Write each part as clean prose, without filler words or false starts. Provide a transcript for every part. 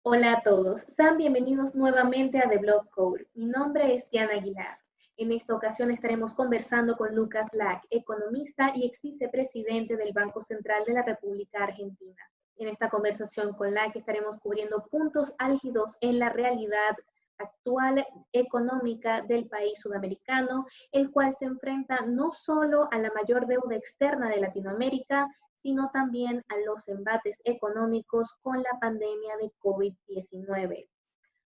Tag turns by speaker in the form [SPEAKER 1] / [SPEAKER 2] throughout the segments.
[SPEAKER 1] Hola a todos, sean bienvenidos nuevamente a The Blog Code. Mi nombre es Diana Aguilar. En esta ocasión estaremos conversando con Lucas Lack, economista y ex vicepresidente del Banco Central de la República Argentina. En esta conversación con Lack estaremos cubriendo puntos álgidos en la realidad actual económica del país sudamericano, el cual se enfrenta no solo a la mayor deuda externa de Latinoamérica, sino también a los embates económicos con la pandemia de COVID-19.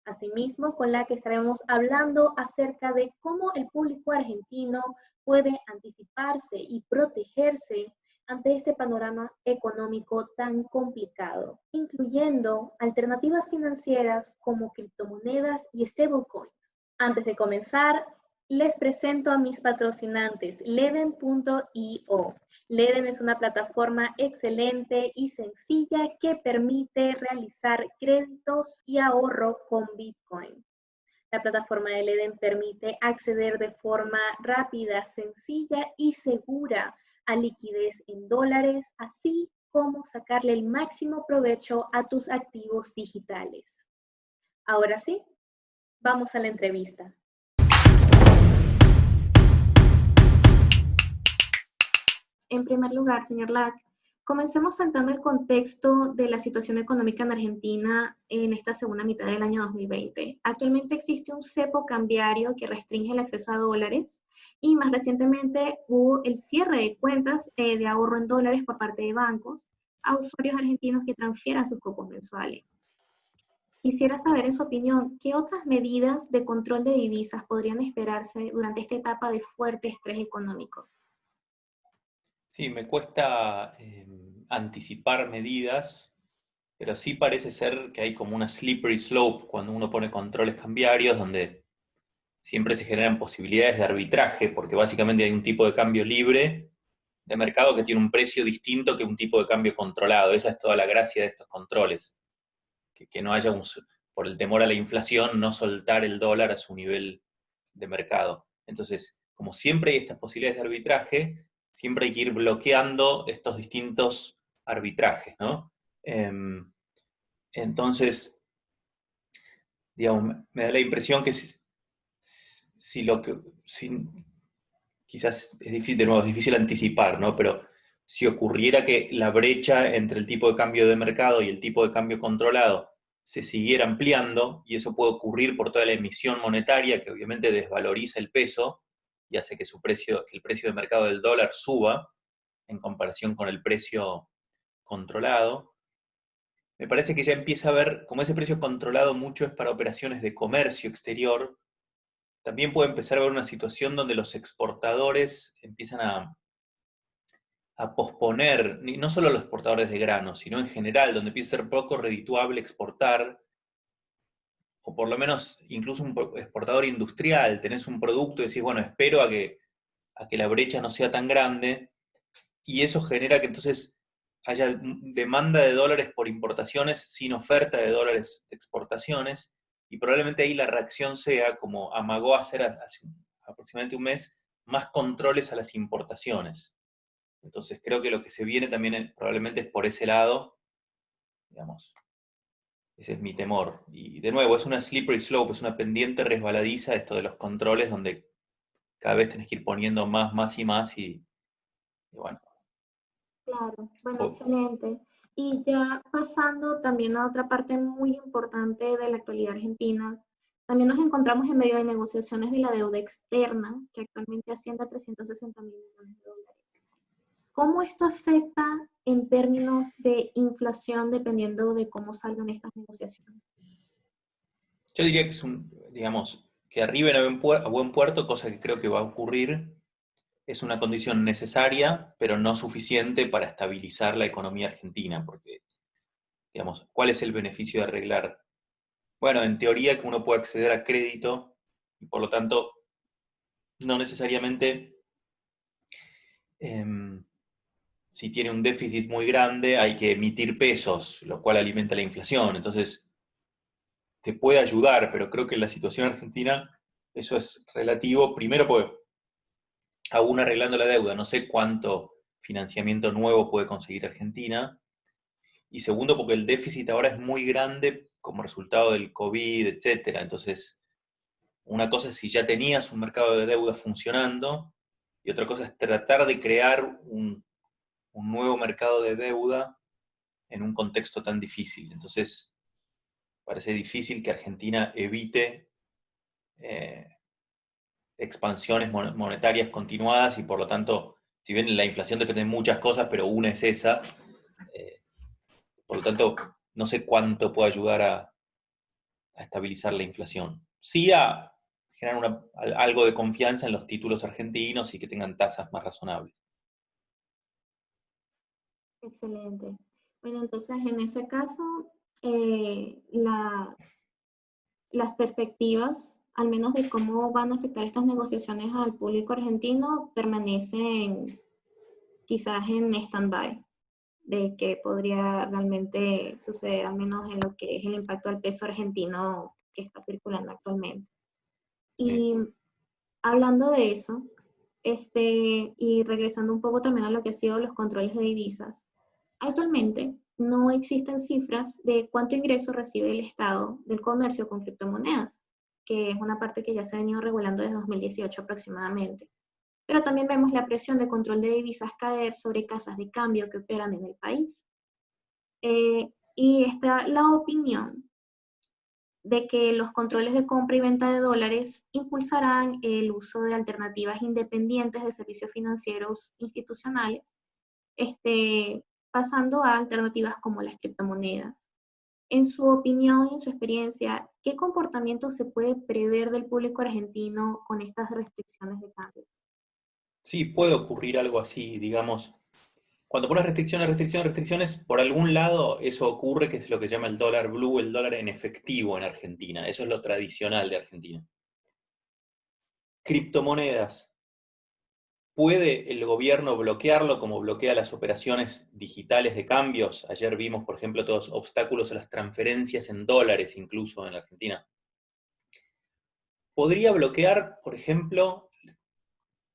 [SPEAKER 1] Asimismo, con la que estaremos hablando acerca de cómo el público argentino puede anticiparse y protegerse ante este panorama económico tan complicado, incluyendo alternativas financieras como criptomonedas y stablecoins. Antes de comenzar, les presento a mis patrocinantes, Leden.io. Leden es una plataforma excelente y sencilla que permite realizar créditos y ahorro con Bitcoin. La plataforma de Leden permite acceder de forma rápida, sencilla y segura a liquidez en dólares, así como sacarle el máximo provecho a tus activos digitales. Ahora sí, vamos a la entrevista. En primer lugar, señor Lack, comencemos sentando el contexto de la situación económica en Argentina en esta segunda mitad del año 2020. Actualmente existe un cepo cambiario que restringe el acceso a dólares y más recientemente hubo el cierre de cuentas de ahorro en dólares por parte de bancos a usuarios argentinos que transfieran sus cupos mensuales. Quisiera saber, en su opinión, ¿qué otras medidas de control de divisas podrían esperarse durante esta etapa de fuerte estrés económico?
[SPEAKER 2] Sí, me cuesta anticipar medidas, pero sí parece ser que hay como una slippery slope cuando uno pone controles cambiarios, donde siempre se generan posibilidades de arbitraje, porque básicamente hay un tipo de cambio libre de mercado que tiene un precio distinto que un tipo de cambio controlado. Esa es toda la gracia de estos controles, que no haya por el temor a la inflación, no soltar el dólar a su nivel de mercado. Entonces, como siempre hay estas posibilidades de arbitraje, siempre hay que ir bloqueando estos distintos arbitrajes, ¿no? Entonces, digamos, me da la impresión que si quizás es difícil, de nuevo, es difícil anticipar, ¿no? Pero si ocurriera que la brecha entre el tipo de cambio de mercado y el tipo de cambio controlado se siguiera ampliando, y eso puede ocurrir por toda la emisión monetaria, que obviamente desvaloriza el peso y hace que que el precio de mercado del dólar suba en comparación con el precio controlado. Me parece que ya empieza a haber, como ese precio controlado mucho es para operaciones de comercio exterior, también puede empezar a haber una situación donde los exportadores empiezan a posponer, no solo los exportadores de granos, sino en general, donde empieza a ser poco redituable exportar, o por lo menos incluso un exportador industrial, tenés un producto y decís, bueno, espero a que la brecha no sea tan grande, y eso genera que entonces haya demanda de dólares por importaciones sin oferta de dólares de exportaciones, y probablemente ahí la reacción sea, como amagó hacer hace aproximadamente un mes, más controles a las importaciones. Entonces creo que lo que se viene también probablemente es por ese lado, digamos. Ese es mi temor. Y de nuevo, es una slippery slope, es una pendiente resbaladiza esto de los controles donde cada vez tenés que ir poniendo más, más y más y bueno.
[SPEAKER 1] Claro, bueno,
[SPEAKER 2] o-
[SPEAKER 1] excelente. Y ya pasando también a otra parte muy importante de la actualidad argentina, también nos encontramos en medio de negociaciones de la deuda externa, que actualmente asciende a 360.000 millones de dólares. ¿Cómo esto afecta en términos de inflación dependiendo de cómo salgan estas negociaciones?
[SPEAKER 2] yo diría que es digamos, que arriben a buen puerto, cosa que creo que va a ocurrir, es una condición necesaria, pero no suficiente para estabilizar la economía argentina, porque, digamos, ¿cuál es el beneficio de arreglar? Bueno, en teoría que uno puede acceder a crédito y por lo tanto no necesariamente, em, si tiene un déficit muy grande hay que emitir pesos, lo cual alimenta la inflación. Entonces, te puede ayudar, pero creo que en la situación argentina eso es relativo. Primero, porque aún arreglando la deuda, no sé cuánto financiamiento nuevo puede conseguir Argentina. Y segundo, porque el déficit ahora es muy grande como resultado del COVID, etcétera. Entonces, una cosa es si ya tenías un mercado de deuda funcionando, y otra cosa es tratar de crear un nuevo mercado de deuda en un contexto tan difícil. Entonces, parece difícil que Argentina evite expansiones monetarias continuadas y por lo tanto, si bien la inflación depende de muchas cosas, pero una es esa, eh, por lo tanto, no sé cuánto puede ayudar a estabilizar la inflación. Sí a generar algo de confianza en los títulos argentinos y que tengan tasas más razonables.
[SPEAKER 1] Excelente. Bueno, entonces en ese caso, las perspectivas, al menos de cómo van a afectar estas negociaciones al público argentino, permanecen quizás en stand-by, de qué podría realmente suceder, al menos en lo que es el impacto al peso argentino que está circulando actualmente.
[SPEAKER 2] Sí.
[SPEAKER 1] Y hablando de eso, y regresando un poco también a lo que ha sido los controles de divisas, actualmente no existen cifras de cuánto ingreso recibe el Estado del comercio con criptomonedas, que es una parte que ya se ha venido regulando desde 2018 aproximadamente. Pero también vemos la presión de control de divisas caer sobre casas de cambio que operan en el país. Y está la opinión de que los controles de compra y venta de dólares impulsarán el uso de alternativas independientes de servicios financieros institucionales, pasando a alternativas como las criptomonedas. En su opinión y en su experiencia, ¿qué comportamiento se puede prever del público argentino con estas restricciones de cambio?
[SPEAKER 2] Sí, puede ocurrir algo así, digamos. Cuando pones restricciones, restricciones, restricciones, por algún lado eso ocurre, que es lo que se llama el dólar blue, el dólar en efectivo en Argentina. Eso es lo tradicional de Argentina. Criptomonedas. ¿Puede el gobierno bloquearlo como bloquea las operaciones digitales de cambios? Ayer vimos, por ejemplo, todos obstáculos a las transferencias en dólares, incluso en la Argentina. ¿Podría bloquear, por ejemplo,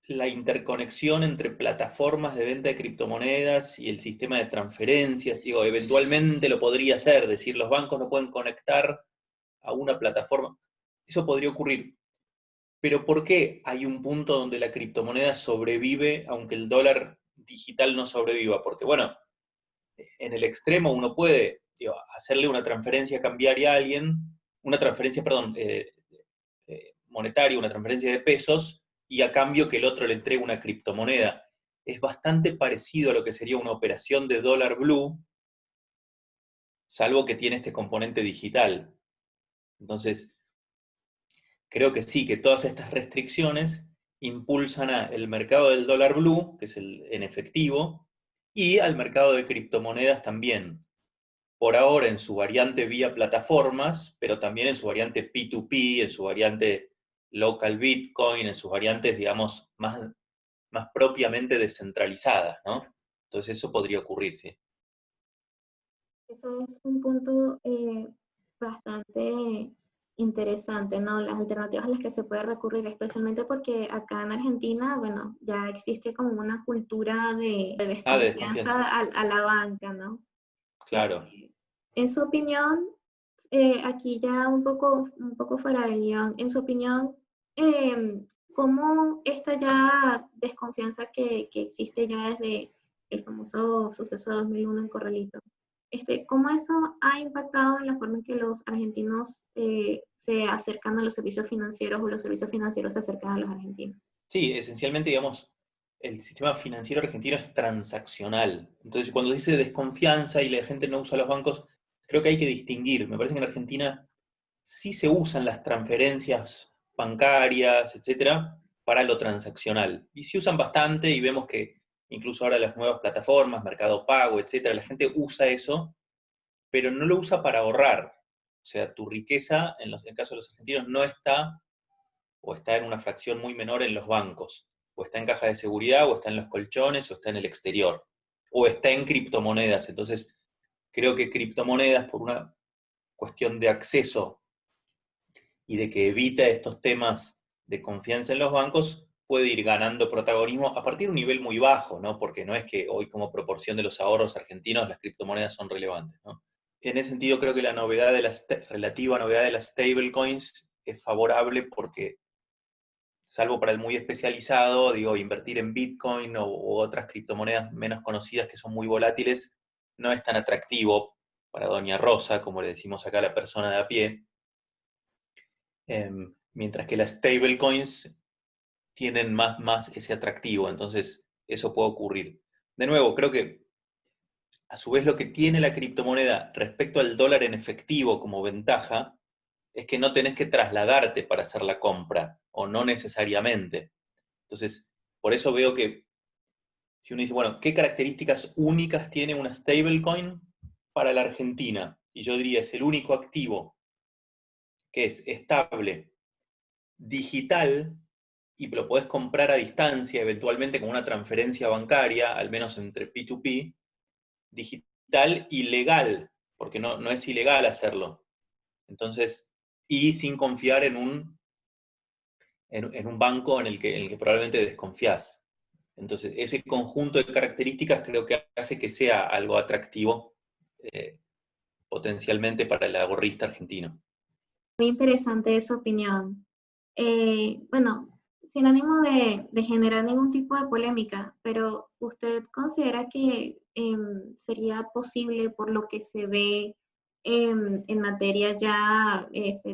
[SPEAKER 2] la interconexión entre plataformas de venta de criptomonedas y el sistema de transferencias? Digo, eventualmente lo podría hacer, decir, los bancos no pueden conectar a una plataforma. Eso podría ocurrir. Pero ¿por qué hay un punto donde la criptomoneda sobrevive aunque el dólar digital no sobreviva? Porque, bueno, en el extremo uno puede, digo, hacerle una transferencia cambiaria a alguien, una transferencia, perdón, monetaria, una transferencia de pesos, y a cambio que el otro le entregue una criptomoneda. Es bastante parecido a lo que sería una operación de dólar blue, salvo que tiene este componente digital. Entonces, creo que sí, que todas estas restricciones impulsan al mercado del dólar blue, que es el en efectivo, y al mercado de criptomonedas también. Por ahora en su variante vía plataformas, pero también en su variante P2P, en su variante local Bitcoin, en sus variantes, digamos, más propiamente descentralizadas, ¿no? Entonces eso podría ocurrir, sí.
[SPEAKER 1] Eso es un punto bastante interesante, ¿no? Las alternativas a las que se puede recurrir, especialmente porque acá en Argentina, bueno, ya existe como una cultura de
[SPEAKER 2] Ah, de
[SPEAKER 1] desconfianza
[SPEAKER 2] desconfianza.
[SPEAKER 1] a la banca, ¿no?
[SPEAKER 2] Claro.
[SPEAKER 1] En su opinión, aquí ya un poco fuera del guión, en su opinión, ¿cómo esta ya desconfianza que existe ya desde el famoso suceso de 2001 en Corralito, cómo eso ha impactado en la forma en que los argentinos se acercan a los servicios financieros o los servicios financieros se acercan a los argentinos?
[SPEAKER 2] Sí, esencialmente, digamos, el sistema financiero argentino es transaccional. Entonces, cuando dice desconfianza y la gente no usa los bancos, creo que hay que distinguir. Me parece que en Argentina sí se usan las transferencias bancarias, etcétera, para lo transaccional. Y se usan bastante y vemos que incluso ahora las nuevas plataformas, Mercado Pago, etcétera, la gente usa eso, pero no lo usa para ahorrar. O sea, tu riqueza, en el caso de los argentinos, no está o está en una fracción muy menor en los bancos, o está en caja de seguridad, o está en los colchones, o está en el exterior, o está en criptomonedas. Entonces, creo que criptomonedas, por una cuestión de acceso y de que evita estos temas de confianza en los bancos, puede ir ganando protagonismo a partir de un nivel muy bajo, ¿no? Porque no es que hoy como proporción de los ahorros argentinos las criptomonedas son relevantes, ¿no? En ese sentido creo que la novedad de relativa novedad de las stablecoins es favorable porque, salvo para el muy especializado, digo, invertir en Bitcoin u otras criptomonedas menos conocidas que son muy volátiles, no es tan atractivo para Doña Rosa, como le decimos acá a la persona de a pie, mientras que las stablecoins tienen más ese atractivo, entonces eso puede ocurrir. De nuevo, creo que a su vez lo que tiene la criptomoneda respecto al dólar en efectivo como ventaja es que no tenés que trasladarte para hacer la compra, o no necesariamente. Entonces, por eso veo que si uno dice, bueno, ¿qué características únicas tiene una stablecoin para la Argentina? Y yo diría, es el único activo que es estable, digital, y lo podés comprar a distancia, eventualmente con una transferencia bancaria, al menos entre P2P, digital y legal, porque no es ilegal hacerlo. Entonces, y sin confiar en un banco en el que probablemente desconfías. Entonces, ese conjunto de características creo que hace que sea algo atractivo eh, potencialmente para el ahorrista argentino.
[SPEAKER 1] Muy interesante esa opinión. Bueno, sin ánimo de generar ningún tipo de polémica, pero ¿usted considera que sería posible, por lo que se ve en materia ya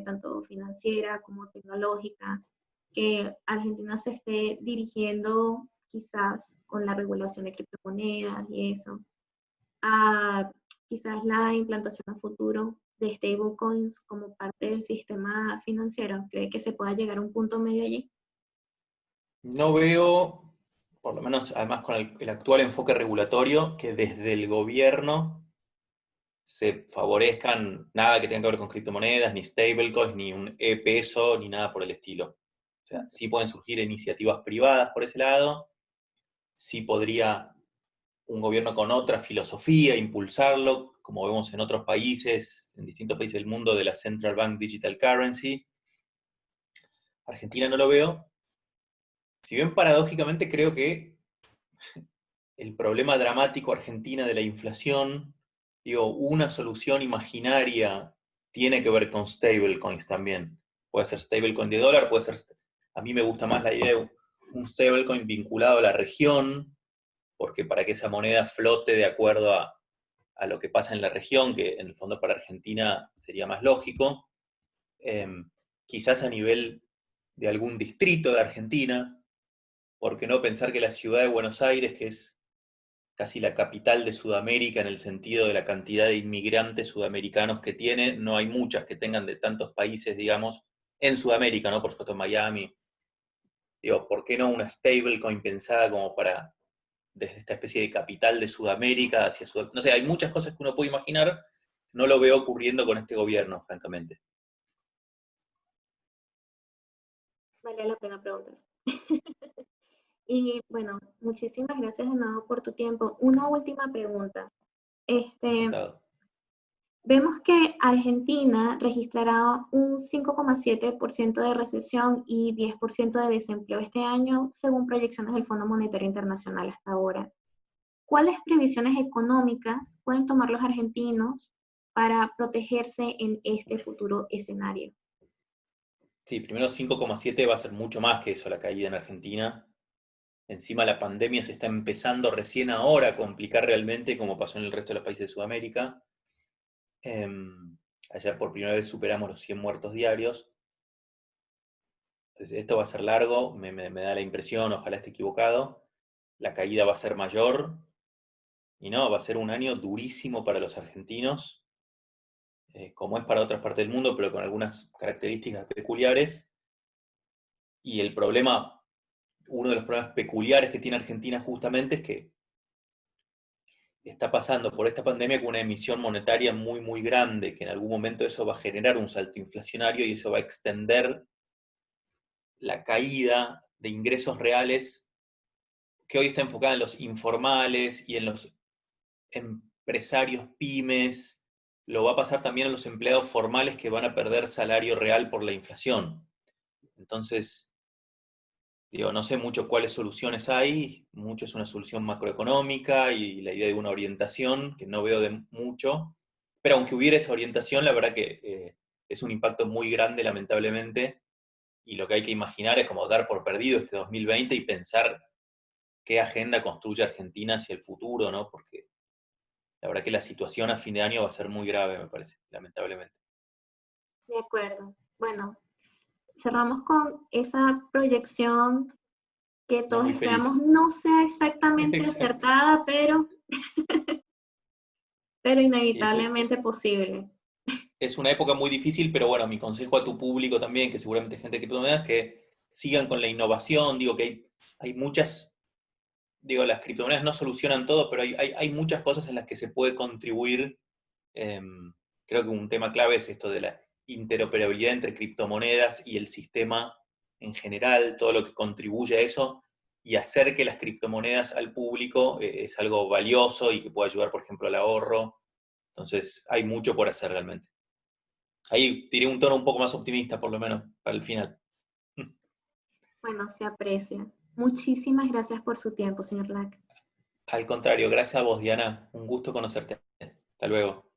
[SPEAKER 1] tanto financiera como tecnológica, que Argentina se esté dirigiendo quizás con la regulación de criptomonedas y eso, a quizás la implantación a futuro de stablecoins como parte del sistema financiero? ¿Cree que se pueda llegar a un punto medio allí?
[SPEAKER 2] No veo, por lo menos además con el actual enfoque regulatorio, que desde el gobierno se favorezcan nada que tenga que ver con criptomonedas, ni stablecoins, ni un e-peso, ni nada por el estilo. O sea, sí pueden surgir iniciativas privadas por ese lado, sí podría un gobierno con otra filosofía impulsarlo, como vemos en otros países, en distintos países del mundo, de la Central Bank Digital Currency. Argentina no lo veo. Si bien paradójicamente creo que el problema dramático argentina de la inflación, digo, una solución imaginaria tiene que ver con stablecoins también. Puede ser stablecoin de dólar, puede ser, a mí me gusta más la idea de un stablecoin vinculado a la región, porque para que esa moneda flote de acuerdo a lo que pasa en la región, que en el fondo para Argentina sería más lógico, eh, quizás a nivel de algún distrito de Argentina, ¿por qué no pensar que la ciudad de Buenos Aires, que es casi la capital de Sudamérica en el sentido de la cantidad de inmigrantes sudamericanos que tiene, no hay muchas que tengan de tantos países, digamos, en Sudamérica, ¿no? Por supuesto, Miami. Digo, ¿por qué no una stablecoin pensada como para, desde esta especie de capital de Sudamérica hacia Sudamérica? No sé, hay muchas cosas que uno puede imaginar, no lo veo ocurriendo con este gobierno, francamente.
[SPEAKER 1] Vale la pena preguntar. Y bueno, muchísimas gracias de nuevo por tu tiempo. Una última pregunta. Este,
[SPEAKER 2] Encantado.
[SPEAKER 1] Vemos que Argentina registrará un 5,7% de recesión y 10% de desempleo este año, según proyecciones del Fondo Monetario Internacional hasta ahora. ¿Cuáles previsiones económicas pueden tomar los argentinos para protegerse en este futuro escenario?
[SPEAKER 2] Sí, primero 5,7 va a ser mucho más que eso la caída en Argentina. Encima la pandemia se está empezando recién ahora a complicar realmente, como pasó en el resto de los países de Sudamérica. Eh, Ayer por primera vez superamos los 100 muertos diarios. Entonces esto va a ser largo, me da la impresión, ojalá esté equivocado. La caída va a ser mayor y no, va a ser un año durísimo para los argentinos, como es para otras partes del mundo, pero con algunas características peculiares. Y el problema, uno de los problemas peculiares que tiene Argentina justamente es que está pasando por esta pandemia con una emisión monetaria muy, muy grande, que en algún momento eso va a generar un salto inflacionario y eso va a extender la caída de ingresos reales que hoy está enfocada en los informales y en los empresarios pymes. Lo va a pasar también a los empleados formales que van a perder salario real por la inflación. Entonces, Digo, no sé mucho cuáles soluciones hay, mucho es una solución macroeconómica y la idea de una orientación, que no veo de mucho, pero aunque hubiera esa orientación, la verdad que es un impacto muy grande, lamentablemente, y lo que hay que imaginar es como dar por perdido este 2020 y pensar qué agenda construye Argentina hacia el futuro, ¿no? Porque la verdad que la situación a fin de año va a ser muy grave, me parece, lamentablemente.
[SPEAKER 1] De acuerdo. Bueno, cerramos con esa proyección que
[SPEAKER 2] No
[SPEAKER 1] todos
[SPEAKER 2] muy
[SPEAKER 1] esperamos
[SPEAKER 2] feliz.
[SPEAKER 1] no sea exactamente
[SPEAKER 2] Exacto.
[SPEAKER 1] acertada, pero
[SPEAKER 2] Y eso
[SPEAKER 1] inevitablemente posible.
[SPEAKER 2] es una época muy difícil, pero bueno, mi consejo a tu público también, que seguramente hay gente que criptomonedas, que sigan con la innovación. Digo que hay muchas, digo, las criptomonedas no solucionan todo, pero hay muchas cosas en las que se puede contribuir. Eh, Creo que un tema clave es esto de la interoperabilidad entre criptomonedas y el sistema en general, todo lo que contribuye a eso, y hacer que las criptomonedas al público es algo valioso y que puede ayudar, por ejemplo, al ahorro. Entonces, hay mucho por hacer realmente. Ahí tiré un tono un poco más optimista, por lo menos, para el final.
[SPEAKER 1] Bueno, se aprecia. Muchísimas gracias por su tiempo, señor Lack.
[SPEAKER 2] Al contrario, gracias a vos, Diana. Un gusto conocerte. Hasta luego.